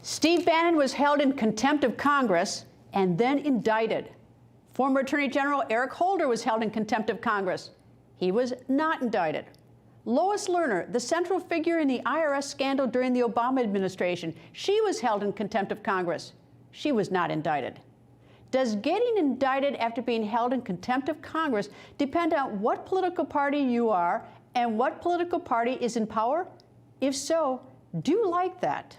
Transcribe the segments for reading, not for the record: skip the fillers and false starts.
Steve Bannon was held in contempt of Congress and then indicted. Former Attorney General Eric Holder was held in contempt of Congress. He was not indicted. Lois Lerner, the central figure in the IRS scandal during the Obama administration, she was held in contempt of Congress. She was not indicted. Does getting indicted after being held in contempt of Congress depend on what political party you are and what political party is in power? If so, do you like that?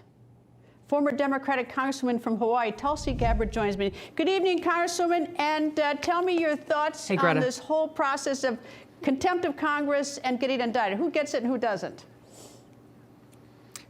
Former Democratic Congresswoman from Hawaii, Tulsi Gabbard, joins me. Good evening, Congresswoman, and tell me your thoughts on this whole process of contempt of Congress and getting indicted. Who gets it and who doesn't?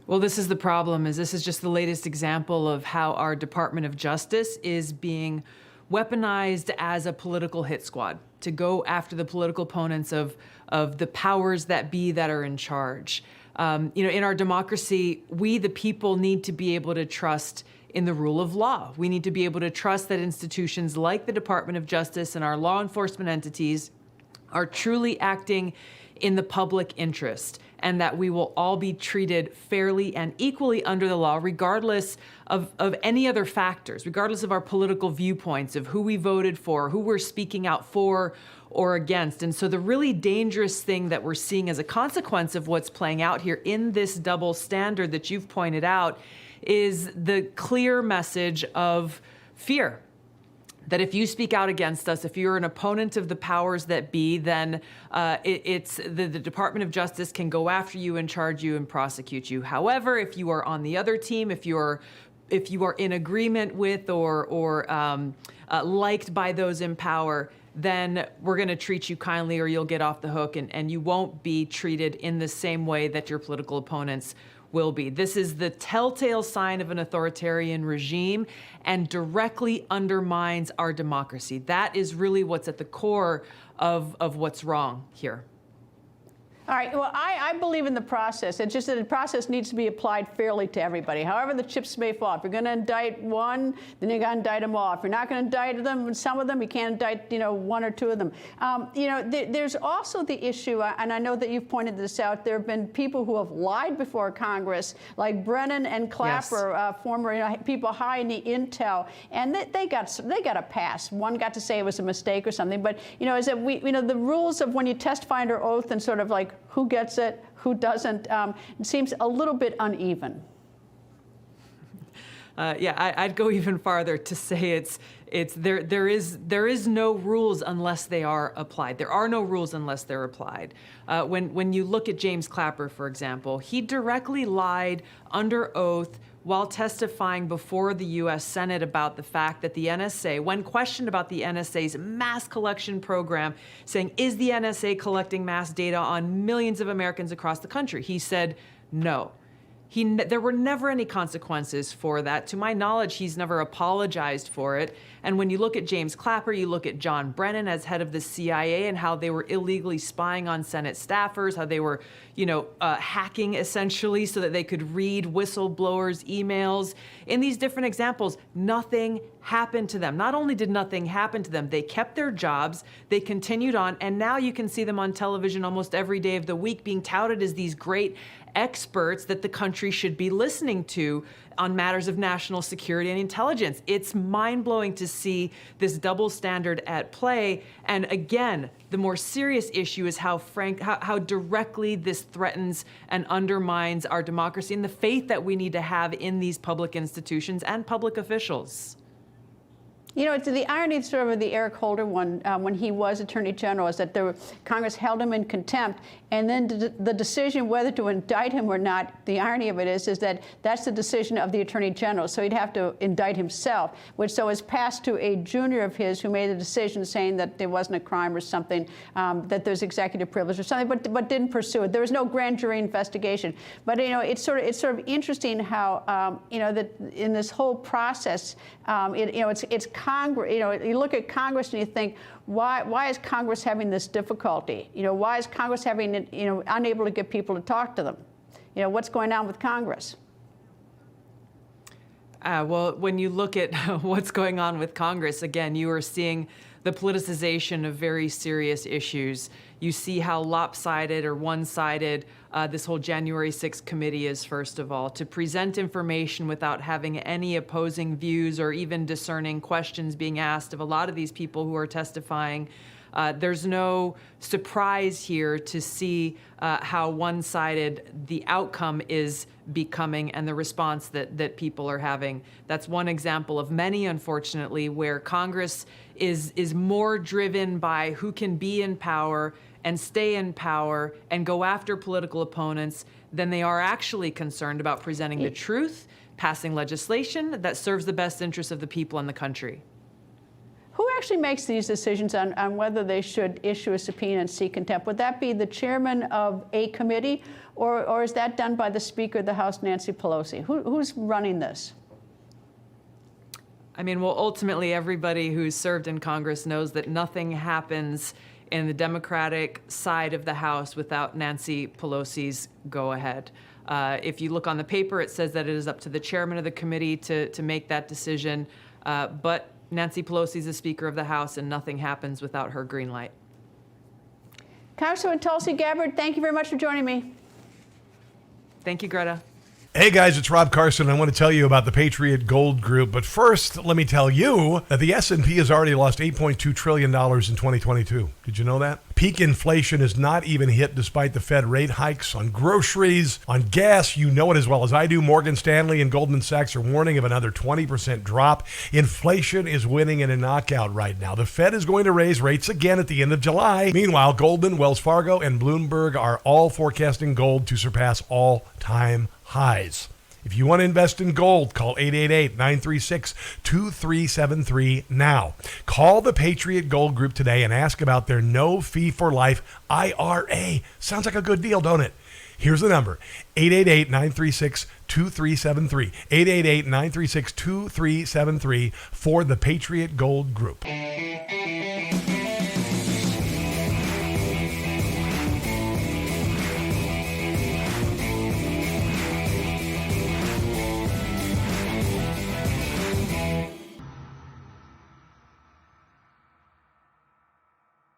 Well, this is the problem, is this is just the latest example of how our Department of Justice is being weaponized as a political hit squad to go after the political opponents of the powers that be that are in charge. In our democracy, we, the people, need to be able to trust in the rule of law. We need to be able to trust that institutions like the Department of Justice and our law enforcement entities are truly acting in the public interest, and that we will all be treated fairly and equally under the law, regardless of any other factors, regardless of our political viewpoints, of who we voted for, who we're speaking out for or against. And so the really dangerous thing that we're seeing as a consequence of what's playing out here in this double standard that you've pointed out is the clear message of fear. That if you speak out against us, if you're an opponent of the powers that be, then the Department of Justice can go after you and charge you and prosecute you. However, if you are on the other team, if you are in agreement with or liked by those in power, then we're going to treat you kindly, or you'll get off the hook, and you won't be treated in the same way that your political opponents will be. This is the telltale sign of an authoritarian regime and directly undermines our democracy. That is really what's at the core of what's wrong here. All right, well, I believe in the process. It's just that the process needs to be applied fairly to everybody, however the chips may fall. If you're going to indict one, then you got to indict them all. If you're not going to indict them, some of them, you can't indict, one or two of them. There's also the issue, and I know that you've pointed this out, there have been people who have lied before Congress, like Brennan and Clapper, yes. Former people high in the intel, and they got a pass. One got to say it was a mistake or something, but is that the rules of when you testify under oath and sort of like who gets it, who doesn't, it seems a little bit uneven. I'd go even farther to say there is no rules unless they are applied. There are no rules unless they're applied. When you look at James Clapper, for example, he directly lied under oath while testifying before the U.S. Senate about the fact that the NSA, when questioned about the NSA's mass collection program, saying, is the NSA collecting mass data on millions of Americans across the country? He said no. There were never any consequences for that. To my knowledge, he's never apologized for it. And when you look at James Clapper, you look at John Brennan as head of the CIA and how they were illegally spying on Senate staffers, how they were, hacking essentially so that they could read whistleblowers' emails. In these different examples, nothing happened to them. Not only did nothing happen to them, they kept their jobs, they continued on, and now you can see them on television almost every day of the week being touted as these great experts that the country should be listening to on matters of national security and intelligence. It's mind-blowing to see this double standard at play. And again, the more serious issue is how directly this threatens and undermines our democracy and the faith that we need to have in these public institutions and public officials. It's the irony sort of the Eric Holder one, when he was Attorney General, is that Congress held him in contempt, and then the decision whether to indict him or not, the irony of it is that that's the decision of the Attorney General, so he'd have to indict himself, which so is passed to a junior of his who made a decision saying that there wasn't a crime or something, that there's executive privilege or something, but didn't pursue it. There was no grand jury investigation. But it's sort of interesting how that in this whole process, it's Congress, you look at Congress and you think, why is Congress having this difficulty? Why is Congress having, unable to get people to talk to them? What's going on with Congress? Well, when you look at what's going on with Congress, again, you are seeing the politicization of very serious issues. You see how lopsided or one-sided this whole January 6th committee is, first of all, to present information without having any opposing views or even discerning questions being asked of a lot of these people who are testifying. There's no surprise here to see how one-sided the outcome is becoming and the response that people are having. That's one example of many, unfortunately, where Congress is more driven by who can be in power and stay in power and go after political opponents than they are actually concerned about presenting the truth, passing legislation that serves the best interests of the people in the country. Who actually makes these decisions on whether they should issue a subpoena and seek contempt? Would that be the chairman of a committee, or is that done by the Speaker of the House, Nancy Pelosi? Who's running this? I mean, well, ultimately, everybody who's served in Congress knows that nothing happens in the Democratic side of the House without Nancy Pelosi's go-ahead. If you look on the paper, it says that it is up to the chairman of the committee to make that decision, but Nancy Pelosi is the Speaker of the House, and nothing happens without her green light. Congresswoman Tulsi Gabbard, thank you very much for joining me. Thank you, Greta. Hey guys, it's Rob Carson. I want to tell you about the Patriot Gold Group, but first, let me tell you that the S&P has already lost $8.2 trillion in 2022. Did you know that? Peak inflation is not even hit despite the Fed rate hikes on groceries, on gas. You know it as well as I do. Morgan Stanley and Goldman Sachs are warning of another 20% drop. Inflation is winning in a knockout right now. The Fed is going to raise rates again at the end of July. Meanwhile, Goldman, Wells Fargo, and Bloomberg are all forecasting gold to surpass all-time highs. If you want to invest in gold, call 888-936-2373 now. Call the Patriot Gold Group today and ask about their no-fee-for-life IRA. Sounds like a good deal, don't it? Here's the number, 888-936-2373. 888-936-2373 for the Patriot Gold Group.